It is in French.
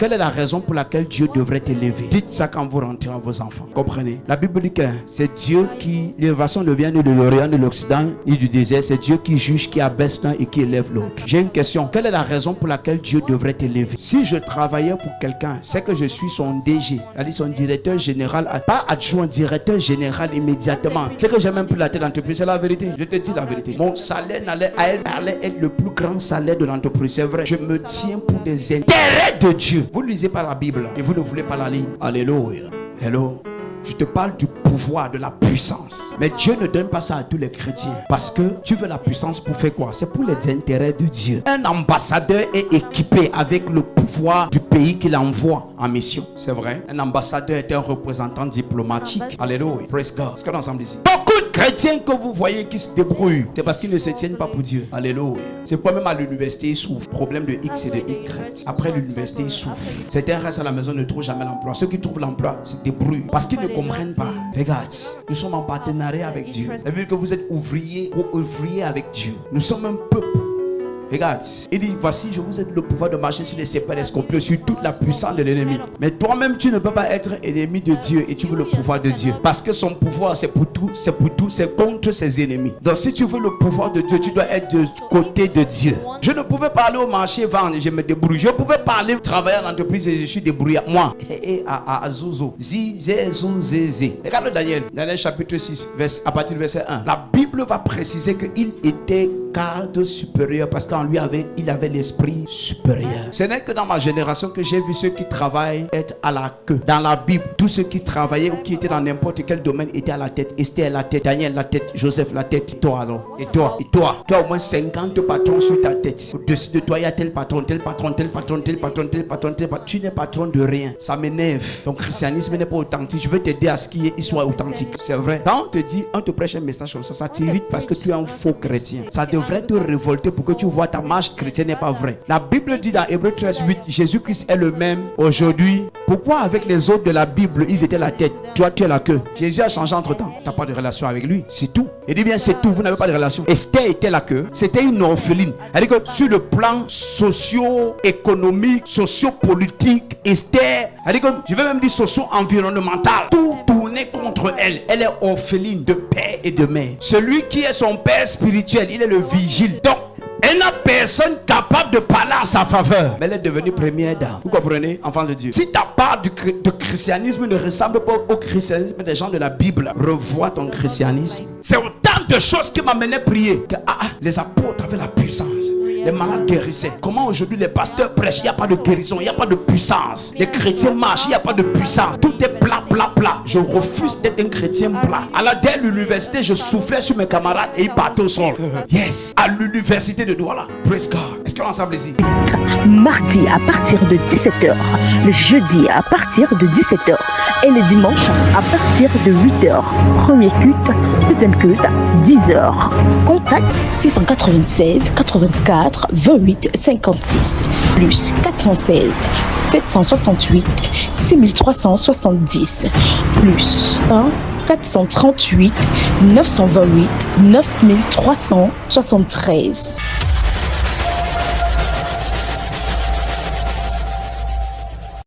Quelle est la raison pour laquelle Dieu devrait t'élever? Dites ça quand vous rentrez à vos enfants. Comprenez? La Bible dit que c'est Dieu qui, l'élévation ne vient ni de l'Orient, ni de l'Occident, ni du désert. C'est Dieu qui juge, qui abaisse l'un et qui élève l'autre. J'ai une question. Quelle est la raison pour laquelle Dieu devrait t'élever? Si je travaillais pour quelqu'un, c'est que je suis son DG, c'est-à-dire son directeur général, pas adjoint, directeur général immédiatement. C'est que j'ai même plus la tête d'entreprise. C'est la vérité. Je te dis la vérité. Mon salaire allait être le plus grand salaire de l'entreprise. C'est vrai. Je me tiens pour des intérêts de Dieu. Vous ne lisez pas la Bible et vous ne voulez pas la lire. Alléluia. Hello. Je te parle du pouvoir, de la puissance. Mais Dieu ne donne pas ça à tous les chrétiens. Parce que tu veux la puissance pour faire quoi? C'est pour les intérêts de Dieu. Un ambassadeur est équipé avec le pouvoir du pays qu'il envoie en mission. C'est vrai. Un ambassadeur est un représentant diplomatique. Alléluia. Praise God. Est-ce qu'on est ensemble ici? Beaucoup de chrétiens que vous voyez qui se débrouillent, c'est parce qu'ils ne se tiennent pas pour Dieu. Alléluia. C'est pas même à l'université, ils souffrent. Problème de X et de Y. Après l'université, ils souffrent. Certains restent à la maison, ne trouvent jamais l'emploi. Ceux qui trouvent l'emploi se débrouillent. Parce qu'ils ne comprennent pas. Regarde, nous sommes en partenariat avec Dieu. Ça veut dire que vous êtes ouvriers avec Dieu. Nous sommes un peuple. Regarde, il dit, voici, je vous ai le pouvoir de marcher sur les serpents et les scorpions, sur toute la puissance de l'ennemi. Mais toi-même, tu ne peux pas être ennemi de Dieu et tu veux le pouvoir de Dieu. Parce que son pouvoir, c'est pour tout, c'est contre ses ennemis. Donc, si tu veux le pouvoir de Dieu, tu dois être du côté de Dieu. Je ne pouvais pas aller au marché vendre et je me débrouille. Je pouvais pas aller travailler en entreprise et je suis débrouillé. Moi, à Zozo, regarde Daniel chapitre 6, à partir du verset 1. La Bible va préciser qu'il était cadre supérieur parce qu'en lui il avait l'esprit supérieur. Ce n'est que dans ma génération que j'ai vu ceux qui travaillent être à la queue. Dans la Bible, tous ceux qui travaillaient ou qui étaient dans n'importe quel domaine étaient à la tête. Esther la tête, Daniel la tête, Joseph la tête. Et toi alors? Et toi? Tu as au moins 50 patrons sur ta tête. Au-dessus de toi, il y a tel patron, tel patron, tel patron, tel patron, tel patron, tel patron. Tu n'es patron de rien. Ça m'énerve. Ton christianisme n'est pas authentique. Je veux t'aider à ce qu'il soit authentique. C'est vrai. Quand on te dit, on te prêche un message comme ça t'irrite parce que tu es un faux chrétien. Ça devrait te révolter pour que tu vois ta marche chrétienne n'est pas vraie. La Bible dit dans Hébreux 13:8, Jésus-Christ est le même aujourd'hui. Pourquoi avec les autres de la Bible, ils étaient la tête, toi tu es la queue? Jésus a changé entre temps. Tu n'as pas de relation avec lui, c'est tout. Il dit bien c'est tout, vous n'avez pas de relation. Esther était la queue, c'était une orpheline. Elle dit que sur le plan socio-économique, socio-politique, Esther, elle dit que je vais même dire socio-environnemental, tout tournait contre elle. Elle est orpheline de père et de mère. Celui qui est son père spirituel, il est le vigile. Donc, elle n'a personne capable de parler en sa faveur. Mais elle est devenue première dame. Vous comprenez, enfant de Dieu? Si ta part de christianisme ne ressemble pas au christianisme des gens de la Bible, revois ton christianisme. C'est autant de choses qui m'amenaient prier. Que les apôtres avaient la puissance. Les malades guérissaient. Comment aujourd'hui les pasteurs prêchent? Il n'y a pas de guérison, il n'y a pas de puissance. Les chrétiens marchent, il n'y a pas de puissance. Tout est plat, plat, plat. Je refuse d'être un chrétien plat. À la dès l'université, je soufflais sur mes camarades et ils partaient au sol. Yes, à l'université de Douala. Praise God. Est-ce qu'on est ensemble ici? Mardi à partir de 17h, le jeudi à partir de 17h et le dimanche à partir de 8h. Premier culte, deuxième culte, 10h. Contact 696 84 28 56 plus 416 768 6370 plus 1 438 928 9373.